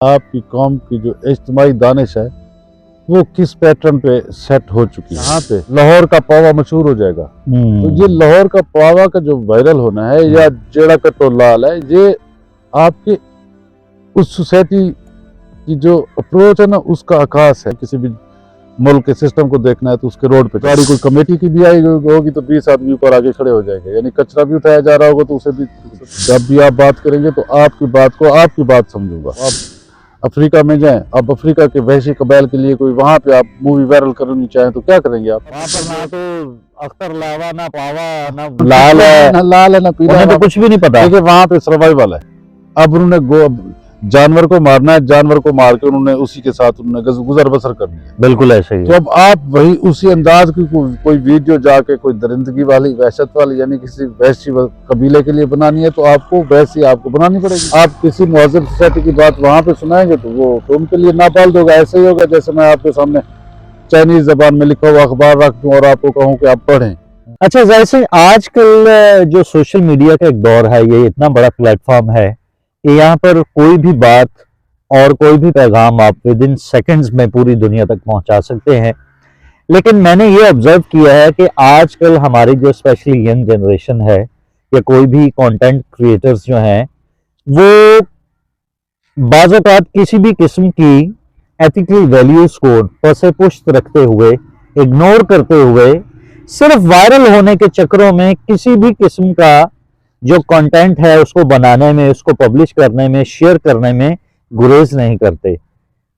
आपकी कौम की जो इज्तिमाई दानिश है वो किस पैटर्न पे सेट हो चुकी है। यहाँ पे लाहौर का पावा मशहूर हो जाएगा। तो ये लाहौर का पावा का जो वायरल होना है या जेड़ा कट्टो लाल है, ये आपके उस सोसाइटी की जो अप्रोच है ना, उसका आकाश है। किसी भी मुल्क के सिस्टम को देखना है तो उसके रोड पे गाड़ी कोई कमेटी की भी आई होगी तो 20 आदमी ऊपर आगे खड़े हो जाएंगे, यानी कचरा भी उठाया जा रहा होगा तो उसे भी, जब भी आप बात करेंगे तो आपकी बात को आपकी बात समझूंगा। आप अफ्रीका में जाएं, अब अफ्रीका के वहशी कबाइल के लिए कोई वहां पे आप मूवी वायरल करनी चाहें तो क्या करेंगे आप? वहाँ पर ना तो अख्तर लावा, ना पावा, ना लाल है, ना लाल है, ना पीला है, तो कुछ भी नहीं पता। देखिए वहां पे सर्वाइवल है। अब उन्होंने जानवर को मारना है, जानवर को मार के उन्होंने उसी के साथ उन्होंने गुजर बसर करनी है। बिल्कुल ऐसे ही। तो अब आप वही उसी अंदाज की कोई वीडियो जाके कोई दरिंदगी वाली, वहशत वाली, यानी किसी वहशी कबीले के लिए बनानी है तो आपको वैसी आपको बनानी पड़ेगी। आप किसी मुहज़्ज़ब सोसाइटी की बात वहां पे सुनाएंगे तो वो तो उनके लिए नापाल होगा। ऐसे ही होगा जैसे मैं आपके सामने चाइनीज जबान में लिखा हुआ अखबार रख दूं और आपको कहूँ कि आप पढ़ें। अच्छा, जैसे आजकल जो सोशल मीडिया का एक दौर है, ये इतना बड़ा प्लेटफॉर्म है कि यहाँ पर कोई भी बात और कोई भी पैगाम आप विद इन सेकेंड्स में पूरी दुनिया तक पहुंचा सकते हैं। लेकिन मैंने ये ऑब्जर्व किया है कि आजकल हमारी जो स्पेशली यंग जनरेशन है या कोई भी कंटेंट क्रिएटर्स जो हैं, वो बाज़ औक़ात किसी भी किस्म की एथिकल वैल्यूज को पसे पुश्त रखते हुए, इग्नोर करते हुए, सिर्फ वायरल होने के चक्करों में किसी भी किस्म का जो कंटेंट है उसको बनाने में, उसको पब्लिश करने में, शेयर करने में गुरेज नहीं करते।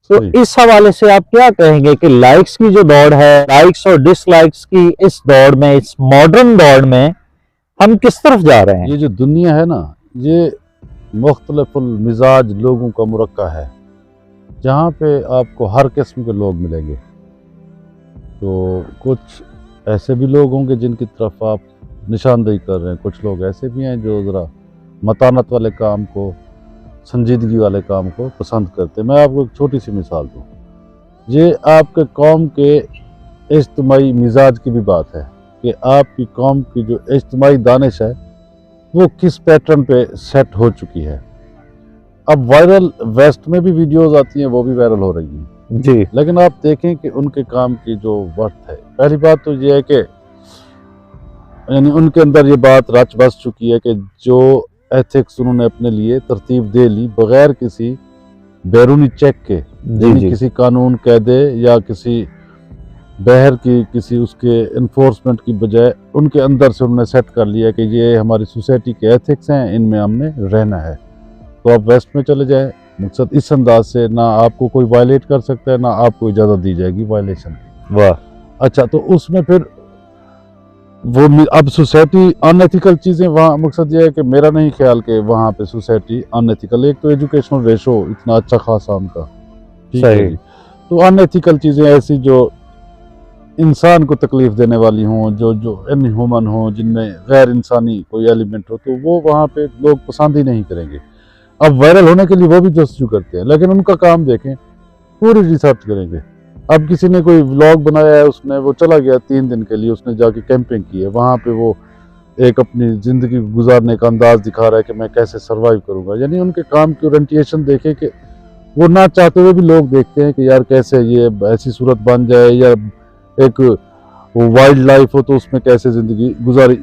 तो इस हवाले से आप क्या कहेंगे कि लाइक्स की जो दौड़ है, लाइक्स और डिसलाइक्स की इस दौड़ में, इस मॉडर्न दौड़ में हम किस तरफ जा रहे हैं? ये जो दुनिया है ना, ये मुख्तलिफुल मिजाज लोगों का मुरक्का है, जहाँ पे आपको हर किस्म के लोग मिलेंगे। तो कुछ ऐसे भी लोग होंगे जिनकी तरफ आप निशानदेही कर रहे हैं, कुछ लोग ऐसे भी हैं जो ज़रा मतानत वाले काम को, संजीदगी वाले काम को पसंद करते हैं। मैं आपको एक छोटी सी मिसाल दूँ, ये आपके कौम के इज्तिमाई मिजाज की भी बात है कि आपकी कौम की जो इज्तिमाई दानिश है वो किस पैटर्न पे सेट हो चुकी है। अब वायरल वेस्ट में भी वीडियोस आती हैं, वो भी वायरल हो रही हैं जी, लेकिन आप देखें कि उनके काम की जो वर्थ है, पहली बात तो ये है कि यानी उनके अंदर ये बात रच बस चुकी है कि जो एथिक्स उन्होंने अपने लिए तरतीब दे ली बगैर किसी बैरूनी चेक के, यानी किसी कानून कायदे या किसी बहर की, किसी उसके इन्फोर्समेंट की बजाय उनके अंदर से उन्होंने सेट कर लिया कि ये हमारी सोसाइटी के एथिक्स हैं, इनमें हमने रहना है। तो आप वेस्ट में चले जाएं, मकसद इस अंदाज से ना आपको कोई वायलेट कर सकता है, ना आपको इजाज़त दी जाएगी वायलेशन की। वाह, अच्छा, तो उसमें फिर वो अब सोसाइटी अनएथिकल चीज़ें, वहाँ मकसद ये है कि मेरा नहीं ख्याल कि वहाँ पे सोसाइटी अनएथिकल, एक तो एजुकेशनल रेशो इतना अच्छा खासा उनका, ठीक है जी। तो अनएथिकल चीज़ें ऐसी जो इंसान को तकलीफ देने वाली हों, जो इनह्यूमन हों, जिनमें गैर इंसानी कोई एलिमेंट हो, तो वो वहाँ पे लोग पसंद ही नहीं करेंगे। अब वायरल होने के लिए वो भी जस्तजू करते हैं, लेकिन उनका काम देखें, पूरी रिसर्च करेंगे। अब किसी ने कोई व्लॉग बनाया है, उसने वो चला गया 3 दिन के लिए, उसने जाके कैंपिंग की है, वहाँ पे वो एक अपनी ज़िंदगी गुजारने का अंदाज दिखा रहा है कि मैं कैसे सर्वाइव करूँगा। यानी उनके काम की ओरिएंटेशन देखें कि वो ना चाहते हुए भी लोग देखते हैं कि यार कैसे ये ऐसी सूरत बन जाए, या एक वाइल्ड लाइफ हो तो उसमें कैसे ज़िंदगी गुजारी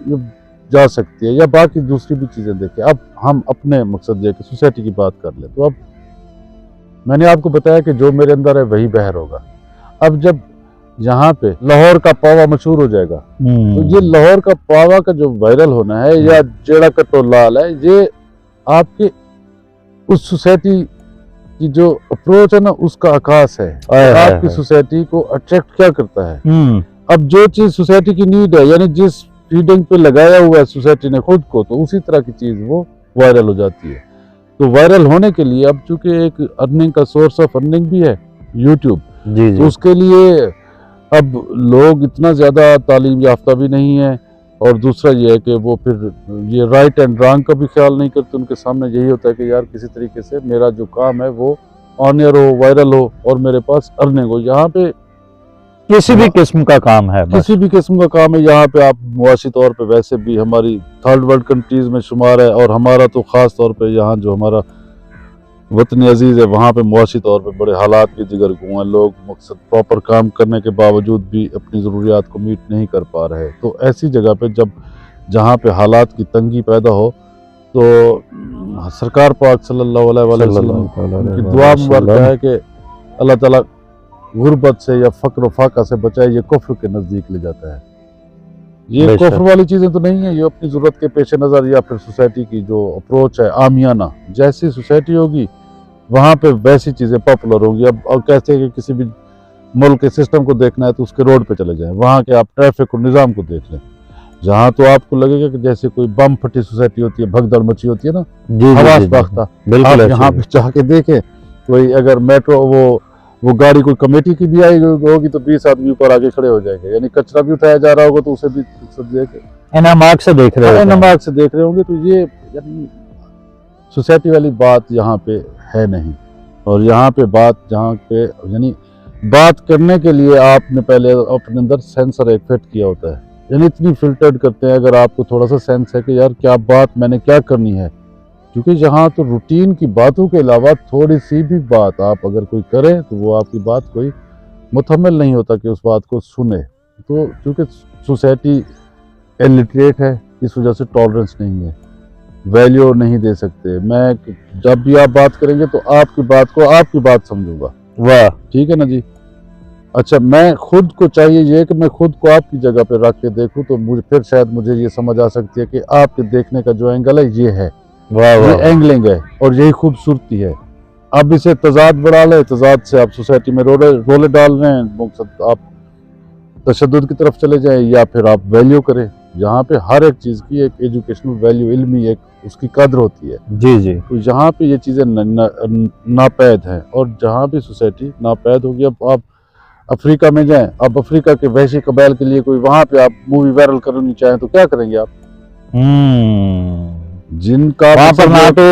जा सकती है, या बाकी दूसरी भी चीज़ें देखें। अब हम अपने मकसद ये कि सोसाइटी की बात कर लें, तो अब मैंने आपको बताया कि जो मेरे अंदर है वही बाहर होगा। अब जब यहाँ पे लाहौर का पावा मशहूर हो जाएगा, तो ये लाहौर का पावा का जो वायरल होना है या जेड़ा कट्टो लाल है, ये आपके उस सोसाइटी की जो अप्रोच है ना, उसका आकाश है। आपकी सोसाइटी को अट्रैक्ट क्या करता है? अब जो चीज सोसाइटी की नीड है, यानी जिस फीडिंग पे लगाया हुआ है सोसाइटी ने खुद को, तो उसी तरह की चीज वो वायरल हो जाती है। तो वायरल होने के लिए अब चूंकि एक अर्निंग का सोर्स ऑफ अर्निंग भी है यूट्यूब, तो उसके लिए अब लोग इतना ज्यादा तालीम याफ्ता भी नहीं है, और दूसरा ये है कि वो फिर ये राइट एंड रॉन्ग का भी ख्याल नहीं करते। उनके सामने यही होता है कि यार किसी तरीके से मेरा जो काम है वो ऑन एयर हो, वायरल हो और मेरे पास अर्निंग हो। यहाँ पे किसी भी किस्म का काम है, किसी भी किस्म का काम है। यहाँ पे आप मुआशी तौर पे वैसे भी हमारी थर्ड वर्ल्ड कंट्रीज में शुमार है, और हमारा तो ख़ास तौर पे यहाँ जो हमारा वतन अजीज़ है, वहाँ पे मुआशी तौर पे बड़े हालात के जिगर को हैं, लोग मकसद प्रॉपर काम करने के बावजूद भी अपनी ज़रूरियात को मीट नहीं कर पा रहे। तो ऐसी जगह पे जब जहाँ पे हालात की तंगी पैदा हो तो सरकार पाक सल्लल्लाहु अलैहि वसल्लम की दुआ मुबारक है कि अल्लाह ताला गुर्बत से या फ़क्र व फाका से बचाए, ये कुफ्र के नज़दीक ले जाता है। ये बेशक। कुफ्र वाली चीज़ें तो नहीं है, ये अपनी ज़रूरत के पेश नज़र या फिर सोसाइटी की जो अप्रोच है आमियाना, जैसी सोसाइटी होगी वहाँ पे वैसी चीज़ें पॉपुलर होंगी। अब कहते हैं कि किसी भी मुल्क के सिस्टम को देखना है तो उसके रोड पे चले जाएं, वहाँ के आप ट्रैफिक और निज़ाम को देख लें। जहाँ तो आपको लगेगा कि जैसे कोई बम फटी सोसाइटी होती है, भगदड़ मची होती है ना, हवास बाख्ता, बिल्कुल आप यहाँ पे जाके देखें कोई अगर मेट्रो वो गाड़ी कोई कमेटी की भी आई होगी तो 20 आदमी ऊपर आके खड़े हो जाएंगे, यानी कचरा भी उठाया जा रहा होगा तो उसे भी सब देखे नमाज से देख रहे हैं, नमाज से देख रहे होंगे। तो ये यानी सोसाइटी वाली बात यहाँ पे है नहीं। और यहाँ पे बात जहाँ पे यानी बात करने के लिए आपने पहले अपने अंदर सेंसर एक फिट किया होता है, यानी इतनी फिल्टर्ड करते हैं अगर आपको थोड़ा सा सेंस है कि यार क्या बात मैंने क्या करनी है, क्योंकि यहाँ तो रूटीन की बातों के अलावा थोड़ी सी भी बात आप अगर कोई करे तो वो आपकी बात कोई मुतहम्मिल नहीं होता कि उस बात को सुने। तो क्योंकि सोसाइटी इलिटरेट है, इस वजह से टॉलरेंस नहीं है, वैल्यू नहीं दे सकते। मैं जब भी आप बात करेंगे तो आपकी बात को आपकी बात समझूंगा, वाह, ठीक है ना जी। अच्छा, मैं खुद को चाहिए ये कि मैं खुद को आपकी जगह पे रख के देखूं तो मुझे फिर शायद मुझे ये समझ आ सकती है कि आपके देखने का जो एंगल है ये है, वाह, ये वाह, एंगलिंग है और यही खूबसूरती है। अब इसे तजाद बढ़ा ले, तजाद से आप सोसाइटी में रोले डाल रहे हैं, मकसद आप तशद्दुद की तरफ चले जाएं या फिर आप वैल्यू करें। यहाँ पे हर एक चीज़ की एक एजुकेशनल वैल्यू, इल्मी एक उसकी कदर होती है। जी जी, तो यहाँ पे ये चीज़ें नापैद हैं और जहाँ भी सोसाइटी नापैद होगी। अब आप अफ्रीका में जाएं, अब अफ्रीका के वहशी कबाइल के लिए कोई वहाँ पे आप मूवी वायरल करनी चाहें तो क्या करेंगे आप? जिनका वहाँ पर ना तो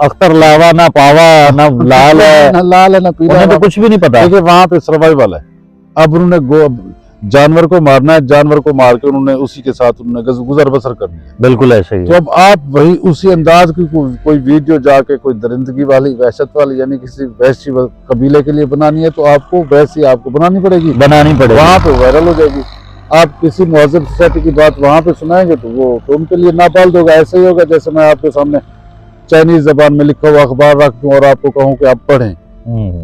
अख्तर लावा, ना पावा, ना लाल है, ना लाल है ना पीला उन्हें है, तो कुछ भी नहीं पता। देखिए वहाँ पे सर्वाइवल है। अब उन्होंने जानवर को मारना है, जानवर को मार के उन्होंने उसी के साथ उन्होंने गुजर बसर करनी है। बिल्कुल ऐसे ही तो अब आप वही उसी अंदाज की कोई वीडियो जाके कोई दरिंदगी वाली, वहशत वाली, यानी किसी वहशी कबीले के लिए बनानी है तो आपको वैसी आपको बनानी पड़ेगी, वहाँ पे वायरल हो जाएगी। आप किसी मुहज़्ज़ब सोसाइटी की बात वहाँ पे सुनाएंगे तो वो तो उनके लिए नाबालिग होगा। ऐसे ही होगा जैसे मैं आपके सामने चाइनीज जबान में लिखा हुआ अखबार रख दूं और आपको कहूँ कि आप पढ़ें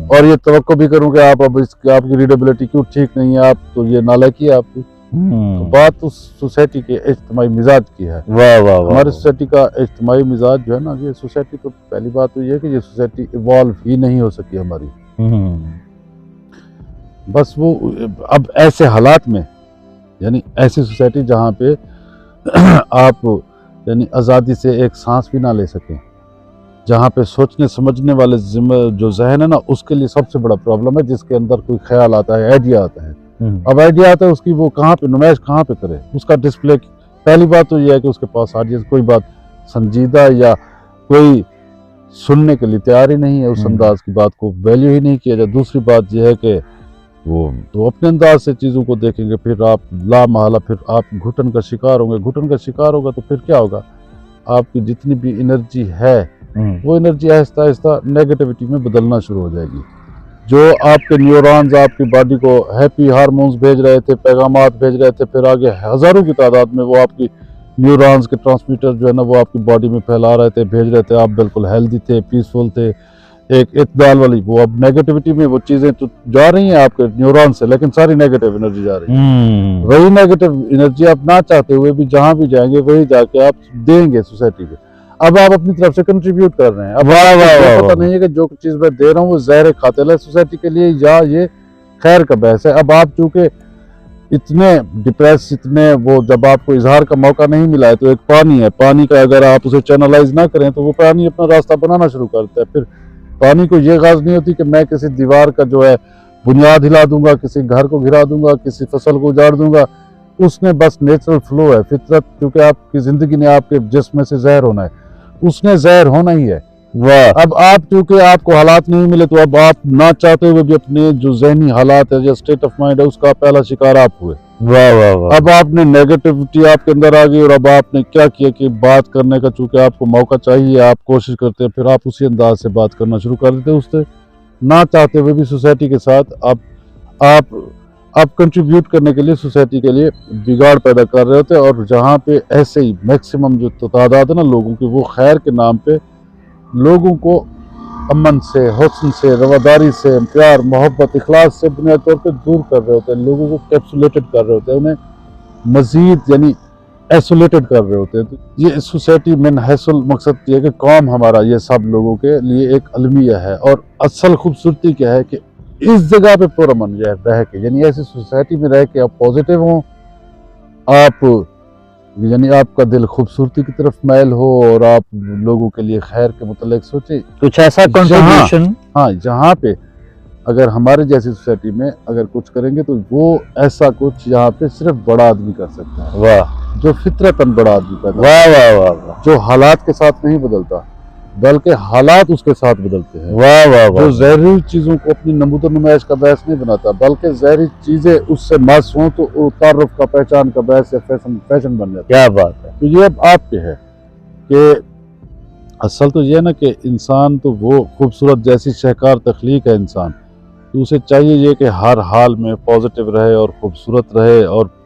और ये तवक्को भी करूँ कि आप अब आपकी रीडेबिलिटी क्यों ठीक नहीं है, आप तो ये नालायकी है आपकी। तो बात उस सोसाइटी के इज्तिमाई मिजाज की है। वाह वाह, हमारी सोसाइटी का इज्तिमाई मिजाज जो है ना, ये सोसाइटी तो पहली बात तो ये है कि ये सोसाइटी इवॉल्व ही नहीं हो सकी हमारी। बस वो अब ऐसे हालात में, यानी ऐसी सोसाइटी जहाँ पे आप यानी आज़ादी से एक सांस भी ना ले सकें, जहाँ पे सोचने समझने वाले जो जहन है ना, उसके लिए सबसे बड़ा प्रॉब्लम है। जिसके अंदर कोई ख्याल आता है, आइडिया आता है, अब आइडिया आता है उसकी वो कहाँ पे नुमाइश कहाँ पे करे, उसका डिस्प्ले। पहली बात तो यह है कि उसके पास ऑडियंस कोई बात संजीदा या कोई सुनने के लिए तैयार ही नहीं है, उस अंदाज की बात को वैल्यू ही नहीं किया जाए। दूसरी बात यह है कि वो तो अपने अंदाज से चीज़ों को देखेंगे, फिर आप लामहला फिर आप घुटन का शिकार होंगे। घुटन का शिकार होगा तो फिर क्या होगा, आपकी जितनी भी एनर्जी है वो एनर्जी आहिस्ता आहिस्ता नेगेटिविटी में बदलना शुरू हो जाएगी। जो आपके न्यूरॉन्स आपकी बॉडी को हैप्पी हार्मोन्स भेज रहे थे, पैगामात भेज रहे थे, फिर आगे हज़ारों की तादाद में वो आपकी न्यूरॉन्स के ट्रांसमीटर जो है ना वो आपकी बॉडी में फैला रहे थे, भेज रहे थे। आप बिल्कुल हेल्दी थे, पीसफुल थे, एक इत्दाल वाली। वो अब नेगेटिविटी में वो चीज़ें तो जा रही हैं आपके न्यूरॉन से, लेकिन सारी नेगेटिव एनर्जी जा रही है। वही नेगेटिव एनर्जी आप ना चाहते हुए भी जहाँ भी जाएंगे वही जाके आप देंगे सोसाइटी को। अब आप अपनी तरफ से कंट्रीब्यूट कर रहे हैं। अब पता नहीं है कि जो चीज़ मैं दे रहा हूँ वो जहर खातिल है सोसाइटी के लिए या ये खैर का बहस है। अब आप चूँकि इतने डिप्रेस, इतने वो, जब आपको इजहार का मौका नहीं मिला है तो एक पानी है, पानी का अगर आप उसे चैनलाइज ना करें तो वो पानी अपना रास्ता बनाना शुरू करता है। फिर पानी को ये गाज नहीं होती कि मैं किसी दीवार का जो है बुनियाद हिला दूंगा, किसी घर को गिरा दूंगा, किसी फसल को उजाड़ दूंगा। उसने बस नेचुरल फ्लो है, फितरत, क्योंकि आपकी जिंदगी ने आपके जिस्म में से जहर होना है, उसने जहर होना ही है। अब आप चूंकि आपको हालात नहीं मिले तो अब आप ना चाहते हुए भी अपने जो जहनी हालात है या स्टेट ऑफ माइंड है उसका पहला शिकार आप हुए। वाह वाह वाह। अब आपने नेगेटिविटी आपके अंदर आ गई और अब आपने क्या किया कि बात करने का, चूंकि आपको मौका चाहिए, आप कोशिश करते हैं, फिर आप उसी अंदाज से बात करना शुरू कर देते हैं उससे, ना चाहते हुए भी सोसाइटी के साथ आप कंट्रीब्यूट करने के लिए सोसाइटी के लिए बिगाड़ पैदा कर रहे होते हैं। और जहाँ पे ऐसे ही मैक्सिमम जो तादाद है ना लोगों की, वो खैर के नाम पे लोगों को अमन से, हुस्न से, रवादारी से, प्यार, मोहब्बत, इखलास से बुनियादी तौर पे दूर कर रहे होते हैं, लोगों को कैप्सुलेटेड कर रहे होते हैं, उन्हें मजीद यानी आइसोलेटेड कर रहे होते हैं। तो ये सोसाइटी में हैसल मकसद ये है कि कौम हमारा ये सब लोगों के लिए एक अलमिया है। और असल खूबसूरती क्या है कि इस जगह पे पुरअमन रह के, यानी ऐसी सोसाइटी में रह के आप पॉजिटिव हों, आप यानी आपका दिल खूबसूरती की तरफ मैल हो और आप लोगों के लिए खैर के मुतल्लिक सोचे, कुछ ऐसा कंट्रीब्यूशन। हाँ, जहाँ पे अगर हमारे जैसी सोसाइटी में अगर कुछ करेंगे तो वो ऐसा कुछ यहाँ पे सिर्फ बड़ा आदमी कर सकता है। वाह, जो फितरतन बड़ा आदमी पैदा, वाह वाह वाह वाह, जो हालात के साथ नहीं बदलता बल्कि हालात उसके साथ बदलते हैं। वाह वाह वाह। जो जहरी चीजों को अपनी नमूदो नुमाइश का बहस नहीं बनाता, बल्कि जहरी चीजें उससे मस हों तो वो तारुफ का, पहचान का बहस या फैशन बन जाता है। क्या बात है। तो ये अब आपके है कि असल तो ये है ना कि इंसान तो वो खूबसूरत जैसी शहकार तख्लीक है इंसान, तो उसे चाहिए ये कि हर हाल में पॉजिटिव रहे और खूबसूरत रहे और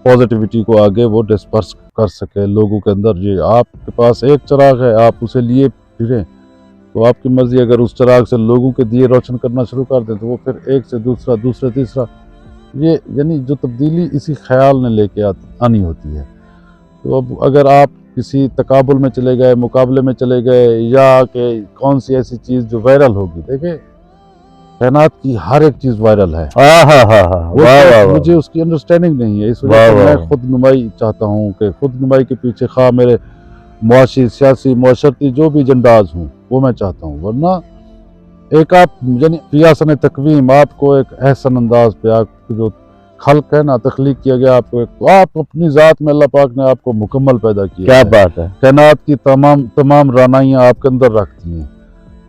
पॉजिटिविटी को आगे वो डिस्पर्स कर सके लोगों के अंदर। ये आपके पास एक चिराग है, आप उसे लिए फिरें तो आपकी मर्जी, अगर उस चिराग से लोगों के दिए रोशन करना शुरू कर दें तो वो फिर एक से दूसरा, दूसरे तीसरा, ये यानी जो तब्दीली इसी ख्याल ने लेके आनी होती है। तो अब अगर आप किसी तकाबुल में चले गए, मुकाबले में चले गए, या कि कौन सी ऐसी चीज़ जो वायरल होगी, देखें कायनात की हर एक चीज़ वायरल है। मुझे उसकी अंडरस्टैंडिंग नहीं है, इस वजह से मैं खुद नुमाई चाहता हूँ कि खुद नुमाई के पीछे खा मेरे मुआशी, सियासी, मुआशरती जो भी एजेंडाज हूँ वो मैं चाहता हूँ। वरना एक आप यानी फियासन तकवीम, आपको एक एहसन अंदाज पे आपको जो खल्क है ना, तख्लीक किया गया आपको, तो आप अपनी ज़ात में अल्लाह पाक ने आपको मुकम्मल पैदा किया। क्या बात है। कायनात की तमाम रानाइयाँ आपके अंदर रखती हैं।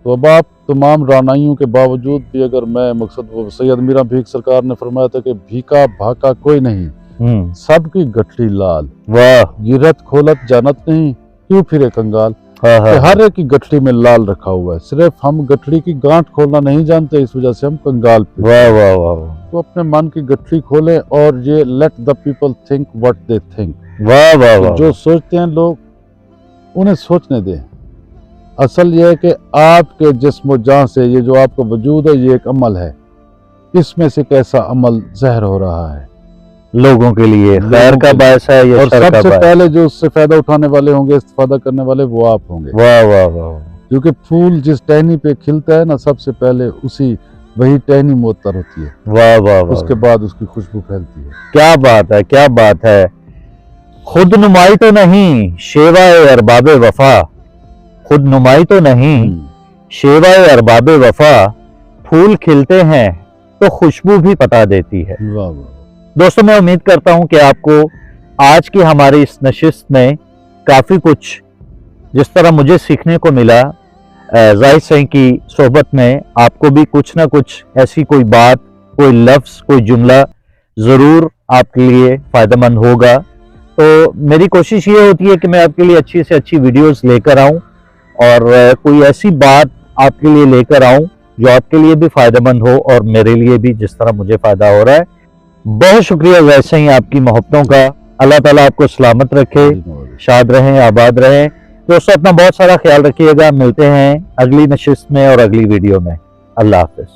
तो अब आप तमाम रानाइयों के बावजूद भी अगर मैं मकसद, वो सैयद मीरा भीख सरकार ने फरमाया था कि भीखा भाका कोई नहीं, सबकी गठरी लाल, वाह, गिरत खोलत जानत नहीं, क्यों फिरे कंगाल। हर एक की गठरी में लाल रखा हुआ है, सिर्फ हम गठरी की गांठ खोलना नहीं जानते, इस वजह से हम कंगाल पे। वाह वाह वाह। तो अपने मन की गठरी खोलें और ये let the people think what they think. वाह वाह वाह। जो सोचते हैं लोग उन्हें सोचने दें। असल ये है कि आपके जिस्म जान से ये जो आपका वजूद है ये एक अमल है, इसमें से कैसा अमल जहर हो रहा है लोगों के लिए, खैर का बायस है या और शर का सबसे बायस। पहले जो उससे फायदा उठाने वाले होंगे, इस्तेफादा करने वाले, वो आप होंगे। वाह वाह वाह। क्योंकि फूल जिस टहनी पे खिलता है ना, सबसे पहले वही टहनी मुअत्तर होती है। वाह वाह वाह। उसके बाद उसकी खुशबू फैलती है। क्या बात है, क्या बात है। खुद नुमाई तो नहीं, शेवाए अरबाबे वफा। खुद नुमाई तो नहीं, शेवाए अरबाबे वफा। फूल खिलते हैं तो खुशबू भी पता देती है। वाह वाह। दोस्तों, मैं उम्मीद करता हूं कि आपको आज की हमारी इस नशिस्त में काफ़ी कुछ जिस तरह मुझे सीखने को मिला, जाहिर सही की सोहबत में आपको भी कुछ ना कुछ ऐसी कोई बात, कोई लफ्ज़, कोई जुमला ज़रूर आपके लिए फ़ायदेमंद होगा। तो मेरी कोशिश ये होती है कि मैं आपके लिए अच्छी से अच्छी वीडियोस लेकर आऊं और कोई ऐसी बात आपके लिए लेकर आऊं जो आपके लिए भी फ़ायदेमंद हो और मेरे लिए भी जिस तरह मुझे फ़ायदा हो रहा है। बहुत शुक्रिया वैसे ही आपकी मोहब्बतों का। अल्लाह ताला आपको सलामत रखे, शाद रहें, आबाद रहें। दोस्तों, अपना बहुत सारा ख्याल रखिएगा। मिलते हैं अगली नशिस्त में और अगली वीडियो में। अल्लाह हाफ़िज़।